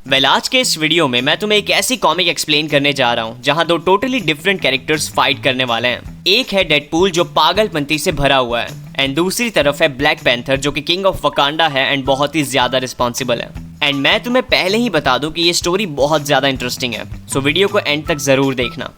आज के इस वीडियो में मैं तुम्हें एक ऐसी कॉमिक एक्सप्लेन करने जा रहा हूँ जहाँ दो टोटली डिफरेंट कैरेक्टर्स फाइट करने वाले हैं। एक है डेडपूल जो पागलपंती से भरा हुआ है एंड दूसरी तरफ है ब्लैक पैंथर जो कि किंग ऑफ वकांडा है एंड बहुत ही ज्यादा रिस्पॉन्सिबल है। एंड मैं तुम्हें पहले ही बता दूं कि ये स्टोरी बहुत ज्यादा इंटरेस्टिंग है, सो वीडियो को एंड तक जरूर देखना।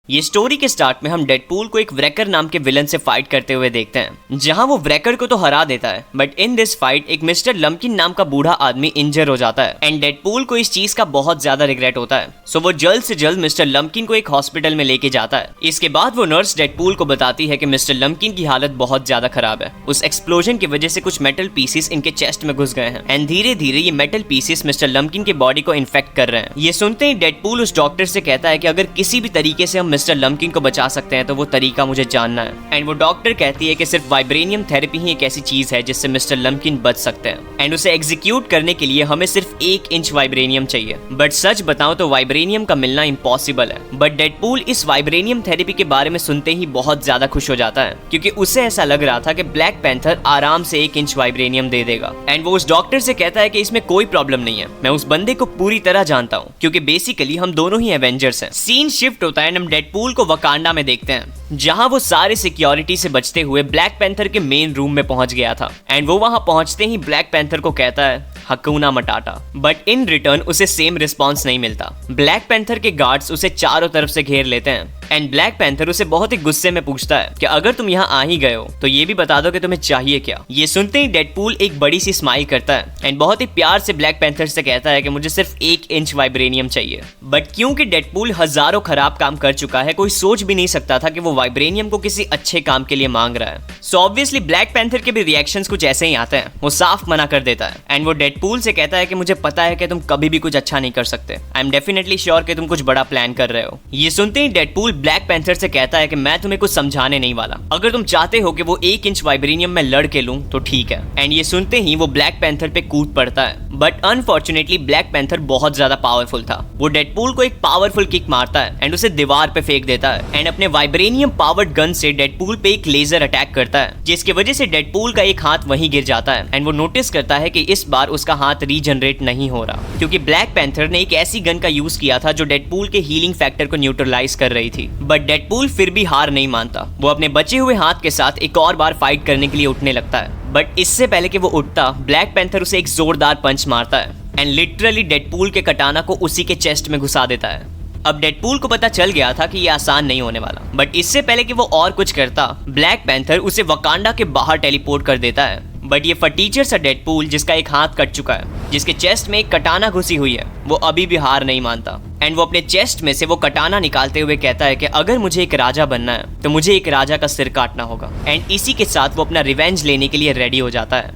ये स्टोरी के स्टार्ट में हम डेडपूल को एक व्रेकर नाम के विलन से फाइट करते हुए देखते हैं, जहां वो व्रेकर को तो हरा देता है बट इन दिस फाइट एक मिस्टर लम्किन नाम का बूढ़ा आदमी इंजर हो जाता है एंड डेडपूल को इस चीज का बहुत ज्यादा रिग्रेट होता है। सो वो जल्द से जल्द मिस्टर लम्किन को एक हॉस्पिटल में लेके जाता है। इसके बाद वो नर्स डेडपूल को बताती है कि मिस्टर लम्किन की हालत बहुत ज्यादा खराब है। उस एक्सप्लोजन की वजह से कुछ मेटल पीसेस इनके चेस्ट में घुस गए हैं एंड धीरे धीरे ये मेटल पीसेस मिस्टर लम्किन की बॉडी को इन्फेक्ट कर रहे हैं। ये सुनते ही डेडपूल उस डॉक्टर से कहता है कि अगर किसी भी तरीके से हम मिस्टर लम्किन को बचा सकते हैं तो वो तरीका मुझे जानना है। एंड वो डॉक्टर कहती है कि सिर्फ वाइब्रेनियम थेरेपी ही एक ऐसी चीज है जिससे मिस्टर लम्किन बच सकते हैं एंड उसे एग्जीक्यूट करने के लिए हमें सिर्फ 1 इंच वाइब्रेनियम चाहिए। बट सच बताऊं तो वाइब्रेनियम का मिलना इम्पॉसिबल है। बट डेडपूल इस वाइब्रेनियम थेरेपी के बारे में सुनते ही बहुत ज्यादा खुश हो जाता है क्योंकि उसे ऐसा लग रहा था कि ब्लैक पैंथर आराम से 1 इंच वाइब्रेनियम दे देगा। एंड वो उस डॉक्टर से कहता है कि इसमें कोई प्रॉब्लम नहीं है, मैं उस बंदे को पूरी तरह जानता हूँ क्योंकि बेसिकली हम दोनों ही एवेंजर्स हैं। सीन शिफ्ट होता है, हम डेडपूल को वकांडा में देखते हैं जहां वो सारे सिक्योरिटी से बचते हुए ब्लैक पैंथर के मेन रूम में पहुंच गया था। एंड वो वहां पहुंचते ही ब्लैक पैंथर को कहता है हकूना मटाटा, बट इन रिटर्न उसे सेम रिस्पॉन्स नहीं मिलता। ब्लैक पैंथर के गार्ड्स उसे चारों तरफ से घेर लेते हैं एंड ब्लैक पैंथर उसे बहुत ही गुस्से में पूछता है कि अगर तुम यहाँ आ ही गए हो तो ये भी बता दो कि तुम्हें चाहिए क्या। ये सुनते ही डेडपूल एक बड़ी सी स्माइल करता है एंड बहुत ही प्यार से ब्लैक पैंथर से कहता है कि मुझे सिर्फ 1 इंच वाइब्रेनियम चाहिए। बट क्योंकि डेडपूल हजारों खराब काम कर चुका है, कोई सोच भी नहीं सकता था कि वो वाइब्रेनियम को किसी अच्छे काम के लिए मांग रहा है। सो ऑब्वियसली ब्लैक पैंथर के भी रिएक्शंस कुछ ऐसे ही आते हैं। वो साफ मना कर देता है एंड वो डेडपूल से कहता है कि मुझे पता है कि तुम कभी भी कुछ अच्छा नहीं कर सकते। आई एम डेफिनेटली श्योर कि तुम कुछ बड़ा प्लान कर रहे हो। ये सुनते ही डेडपूल ब्लैक पैंथर से कहता है कि मैं तुम्हें कुछ समझाने नहीं वाला, अगर तुम चाहते हो कि वो 1 इंच वाइब्रेनियम में लड़ के लूं तो ठीक है। एंड ये सुनते ही वो ब्लैक पैंथर पे कूद पड़ता है बट अनफॉर्चुनेटली ब्लैक पैंथर बहुत ज्यादा पावरफुल था। वो डेडपूल को एक पावरफुल किक मारता है एंड उसे दीवार पे फेंक देता है एंड अपने वाइब्रेनियम पावर्ड गन से डेडपूल पे एक लेजर अटैक करता है जिसकी वजह से डेडपूल का एक हाथ वहीं गिर जाता है। एंड वो नोटिस करता है कि इस बार उसका हाथ रीजनरेट नहीं हो रहा क्योंकि ब्लैक पैंथर ने एक ऐसी गन का यूज किया था जो डेडपूल के हीलिंग फैक्टर को न्यूट्रलाइज कर रही थी। बट डेडपूल फिर भी हार नहीं मानता। वो अपने बचे हुए हाथ के साथ एक और बार फाइट करने के लिए उठने लगता है बट इससे पहले कि वो उठता, ब्लैक पैंथर उसे एक जोरदार पंच मारता है एंड लिटरली डेडपूल के कटाना को उसी के चेस्ट में घुसा देता है। अब डेडपूल को पता चल गया था कि ये आसान नहीं होने वाला बट इससे पहले कि वो और कुछ करता, ब्लैक पैंथर उसे वकांडा के बाहर टेलीपोर्ट कर देता है। बट ये फटीचर सा डेडपूल जिसका एक हाथ कट चुका है, जिसके चेस्ट में एक कटाना घुसी हुई है, वो अभी भी हार नहीं मानता एंड वो अपने चेस्ट में से वो कटाना निकालते हुए कहता है कि अगर मुझे एक राजा बनना है तो मुझे एक राजा का सिर काटना होगा। एंड इसी के साथ वो अपना रिवेंज लेने के लिए रेडी हो जाता है।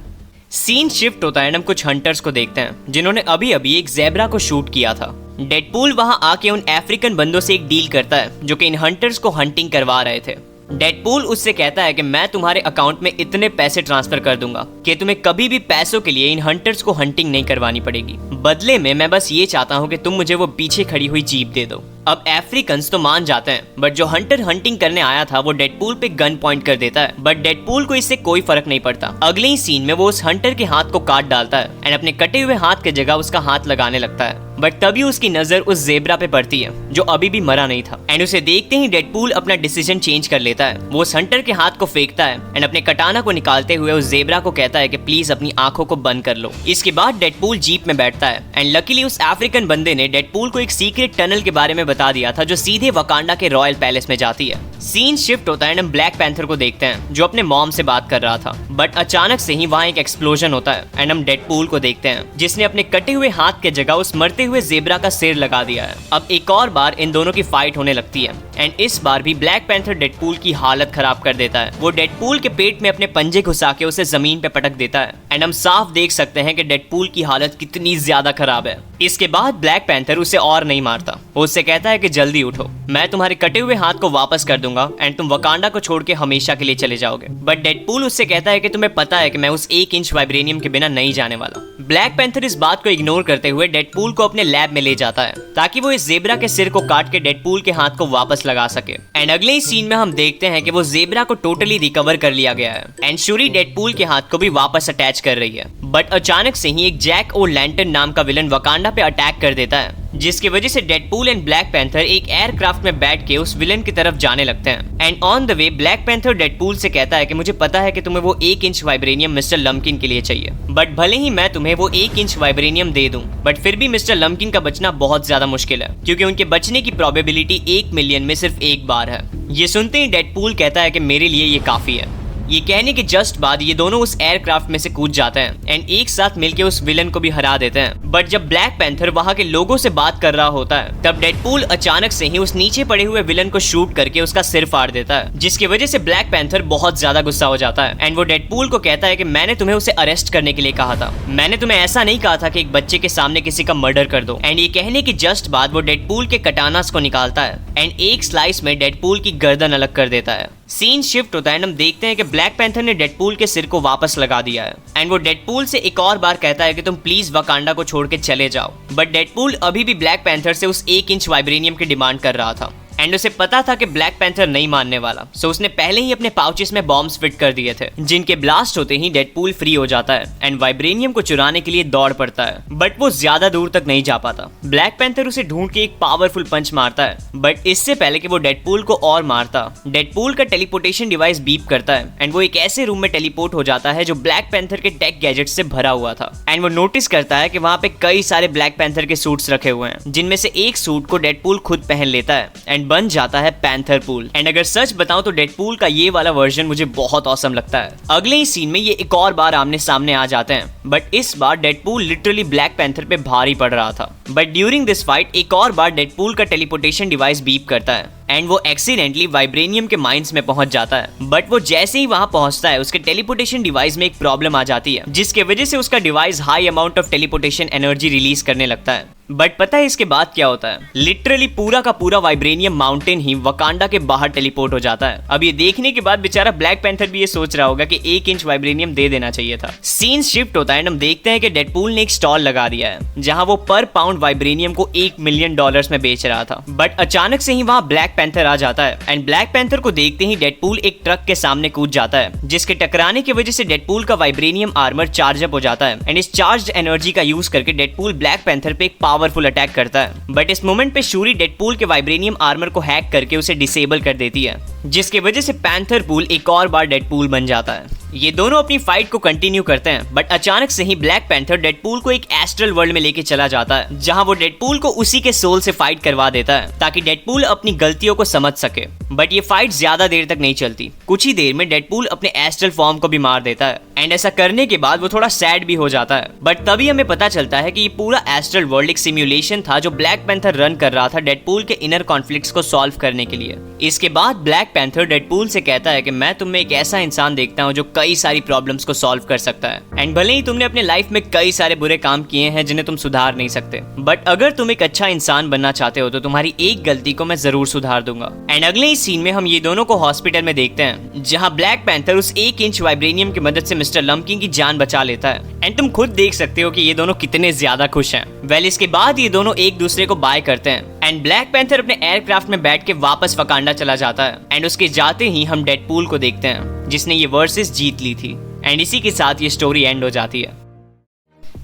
सीन शिफ्ट होता है, हम कुछ हंटर्स को देखते हैं जिन्होंने अभी अभी एक ज़ेब्रा को शूट किया था। डेडपूल वहां आके उन अफ्रीकन बंदों से एक डील करता है जो कि इन हंटर्स को हंटिंग करवा रहे थे। डेडपूल उससे कहता है कि मैं तुम्हारे अकाउंट में इतने पैसे ट्रांसफर कर दूंगा कि तुम्हें कभी भी पैसों के लिए इन हंटर्स को हंटिंग नहीं करवानी पड़ेगी। बदले में मैं बस ये चाहता हूँ कि तुम मुझे वो पीछे खड़ी हुई जीप दे दो। अब अफ्रीकन्स तो मान जाते हैं बट जो हंटर हंटिंग करने आया था वो डेडपूल पे गन पॉइंट कर देता है बट डेडपूल को इससे कोई फर्क नहीं पड़ता। अगले ही सीन में वो उस हंटर के हाथ को काट डालता है एंड अपने कटे हुए हाथ की जगह उसका हाथ लगाने लगता है बट तभी उसकी नजर उस ज़ेब्रा पे पड़ती है जो अभी भी मरा नहीं था एंड उसे देखते ही डेडपूल अपना डिसीजन चेंज कर लेता है। वो उस हंटर के हाथ को फेंकता है एंड अपने कटाना को निकालते हुए उस ज़ेब्रा को कहता है कि प्लीज अपनी आंखों को बंद कर लो। इसके बाद डेडपूल जीप में बैठता है एंड लकीली उस अफ्रीकन बंदे ने डेडपूल को एक सीक्रेट टनल के बारे में बता दिया था जो सीधे वकांडा के रॉयल पैलेस में जाती है। सीन शिफ्ट होता है, हम ब्लैक पैंथर को देखते हैं जो अपने मॉम से बात कर रहा था बट अचानक से ही वहाँ एक एक्सप्लोजन होता है एंड हम डेडपूल को देखते हैं जिसने अपने कटे हुए हाथ के जगह उस मरते हुए ज़ेब्रा का सिर लगा दिया है। अब एक और बार इन दोनों की फाइट होने लगती है एंड इस बार भी ब्लैक पैंथर डेडपूल की हालत खराब कर देता है। वो डेडपूल के पेट में अपने पंजे घुसा के उसे जमीन पे पटक देता है एंड हम साफ देख सकते हैं कि डेडपूल की हालत कितनी ज्यादा खराब है। इसके बाद ब्लैक पैंथर उसे और नहीं मारता, वो उससे कहता है कि जल्दी उठो, मैं तुम्हारे कटे हुए हाथ को वापस कर दूंगा एंड तुम वकांडा को छोड़ के हमेशा के लिए चले जाओगे। बट डेडपूल उससे कहता है कि तुम्हें पता है कि मैं उस 1 इंच वाइब्रेनियम के बिना नहीं जाने वाला। ब्लैक पैंथर इस बात को इग्नोर करते हुए डेडपूल को अपने लैब में ले जाता है ताकि वो इस ज़ेब्रा के सिर को काट के डेडपूल के हाथ को वापस लगा सके। एंड अगले ही सीन में हम देखते हैं कि वो ज़ेब्रा को टोटली रिकवर कर लिया गया है एंड शूरी डेडपूल के हाथ को भी वापस अटैच कर रही है। बट अचानक से ही एक जैक ओ लैंटर्न नाम का विलन वकांडा पे अटैक कर देता है, जिसकी वजह से डेडपूल एंड ब्लैक पैंथर एक एयरक्राफ्ट में बैठ के उस विलन की तरफ जाने लगते हैं। And on the way black panther Deadpool से कहता है कि मुझे पता है कि तुम्हें वो 1 इंच वाइब्रेनियम मिस्टर लम्किन के लिए चाहिए, बट भले ही मैं तुम्हें वो 1 इंच वाइब्रेनियम दे दूं, बट फिर भी मिस्टर लम्किन का बचना बहुत ज्यादा मुश्किल है, क्योंकि उनके बचने की प्रोबेबिलिटी 1 मिलियन में सिर्फ एक बार है। ये सुनते ही डेडपूल कहता है कि मेरे लिए ये काफी है। ये कहने के जस्ट बाद ये दोनों उस एयरक्राफ्ट में से कूद जाते हैं एंड एक साथ मिलके उस विलन को भी हरा देते हैं। बट जब ब्लैक पैंथर वहां के लोगों से बात कर रहा होता है, तब डेडपूल अचानक से ही उस नीचे पड़े हुए विलन को शूट करके उसका सिर फाड़ देता है, जिसकी वजह से ब्लैक पैंथर बहुत ज्यादा गुस्सा हो जाता है एंड वो डेडपूल को कहता है कि मैंने तुम्हें उसे अरेस्ट करने के लिए कहा था, मैंने तुम्हें ऐसा नहीं कहा था कि एक बच्चे के सामने किसी का मर्डर कर दो। एंड ये कहने के जस्ट बाद वो डेडपूल के कटानास को निकालता है एंड एक स्लाइस में डेडपूल की गर्दन अलग कर देता है। सीन शिफ्ट होता है, हम देखते हैं कि ब्लैक पैंथर ने डेडपूल के सिर को वापस लगा दिया है एंड वो डेडपूल से एक और बार कहता है कि तुम प्लीज वकांडा को छोड़ के चले जाओ। बट डेडपूल अभी भी ब्लैक पैंथर से उस 1 इंच वाइब्रेनियम की डिमांड कर रहा था एंड उसे पता था कि ब्लैक पैंथर नहीं मानने वाला, सो उसने पहले ही अपने पाउचेस में बॉम्ब्स फिट कर दिए थे, जिनके ब्लास्ट होते ही डेडपूल फ्री हो जाता है एंड वाइब्रेनियम को चुराने के लिए दौड़ पड़ता है, बट वो ज्यादा दूर तक नहीं जा पाता। ब्लैक पैंथर उसे ढूंढ के एक पावरफुल पंच मारता है, बट इससे पहले कि वो डेडपूल को और मारता, डेडपूल का टेलीपोर्टेशन डिवाइस बीप करता है एंड वो एक ऐसे रूम में टेलीपोर्ट हो जाता है जो ब्लैक पैंथर के टेक गैजेट से भरा हुआ था। एंड वो नोटिस करता है कि वहां पे कई सारे ब्लैक पैंथर के सूट्स रखे हुए हैं, जिनमें से एक सूट को डेडपूल खुद पहन लेता है एंड बन जाता है पैंथरपूल। एंड अगर सच बताऊं तो डेडपूल का ये वाला वर्जन मुझे बहुत ऑसम लगता है। अगले ही सीन में ये एक और बार आमने सामने आ जाते हैं, बट इस बार डेडपूल लिटरली ब्लैक पैंथर पे भारी पड़ रहा था। बट ड्यूरिंग दिस फाइट एक और बार डेडपूल का टेलीपोर्टेशन डिवाइस बीप करता है एंड वो एक्सीडेंटली वाइब्रेनियम के माइंस में पहुंच जाता है, बट वो जैसे ही वहां पहुंचता है उसके टेलीपोर्टेशन डिवाइस में एक प्रॉब्लम आ जाती है, जिसके वजह से उसका device high amount of teleportation energy release करने लगता है। बट पता है इसके बाद क्या होता है? लिटरली पूरा का पूरा वाइब्रेनियम माउंटेन ही वकांडा के बाहर टेलीपोर्ट हो जाता है। अब ये देखने के बाद बेचारा ब्लैक पैंथर भी ये सोच रहा होगा कि 1 इंच वाइब्रेनियम दे देना चाहिए था। सीन शिफ्ट होता है, हम देखते हैं कि डेडपूल ने एक स्टॉल लगा दिया है जहां वो पर पाउंड वाइब्रेनियम को $1 मिलियन में बेच रहा था। बट अचानक से ही वहां ब्लैक पैंथर आ जाता है एंड ब्लैक पैंथर को देखते ही डेडपूल एक ट्रक के सामने कूद जाता है, जिसके टकराने की वजह से डेडपूल का वाइब्रेनियम आर्मर चार्ज अप हो जाता है एंड इस चार्ज एनर्जी का यूज करके डेडपूल ब्लैक पैंथर पे एक पावरफुल अटैक करता है। बट इस मोमेंट पे शूरी डेडपूल के वाइब्रेनियम आर्मर को हैक करके उसे डिसेबल कर देती है, जिसकी वजह से पैंथरपूल एक और बार डेडपूल बन जाता है। ये दोनों अपनी फाइट को कंटिन्यू करते हैं, बट अचानक से ही ब्लैक पैंथर डेडपूल को एक एस्ट्रल वर्ल्ड में लेके चला जाता है, जहां वो डेडपूल को उसी के सोल से फाइट करवा देता है ताकि डेडपूल अपनी गलतियों को समझ सके। बट ये फाइट ज्यादा देर तक नहीं चलती, कुछ ही देर में डेडपूल अपने एस्ट्रल फॉर्म को भी मार देता है एंड ऐसा करने के बाद वो थोड़ा सैड भी हो जाता है। बट तभी हमें पता चलता है कि ये पूरा एस्ट्रल वर्ल्ड एक सिमुलेशन था जो ब्लैक पैंथर रन कर रहा था डेडपूल के इनर कॉन्फ्लिक्ट्स को सॉल्व करने के लिए। इसके बाद ब्लैक पैंथर डेडपूल से कहता है कि मैं तुम में एक ऐसा इंसान देखता हूँ जो कई सारी प्रॉब्लम्स को सॉल्व कर सकता है एंड भले ही तुमने अपने लाइफ में कई सारे बुरे काम किए हैं जिन्हें तुम सुधार नहीं सकते, बट अगर तुम एक अच्छा इंसान बनना चाहते हो तो तुम्हारी एक गलती को मैं जरूर सुधार दूंगा। एंड अगले ही सीन में हम ये दोनों को हॉस्पिटल में देखते हैं, जहां ब्लैक पैंथर उस 1 इंच वाइब्रेनियम की मदद से मिस्टर लम्किन की जान बचा लेता है एंड तुम खुद देख सकते हो कि ये दोनों कितने ज्यादा खुश हैं। वेल इसके बाद ये दोनों एक दूसरे को बाय करते हैं एंड ब्लैक पैंथर अपने एयरक्राफ्ट में बैठ के वापस वकांडा चला जाता है एंड उसके जाते ही हम डेडपूल को देखते हैं जिसने ये वर्सेस जीत ली थी एंड इसी के साथ ये स्टोरी एंड हो जाती है।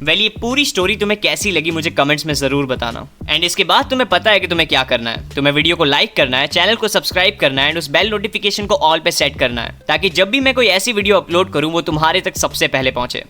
वेल ये पूरी स्टोरी तुम्हें कैसी लगी मुझे कमेंट्स में जरूर बताना एंड इसके बाद तुम्हें पता है कि तुम्हें क्या करना है। तुम्हें वीडियो को लाइक करना है, चैनल को सब्सक्राइब करना है एंड उस बेल नोटिफिकेशन को ऑल पे सेट करना है ताकि जब भी मैं कोई ऐसी वीडियो अपलोड करूं वो तुम्हारे तक सबसे पहले पहुंचे।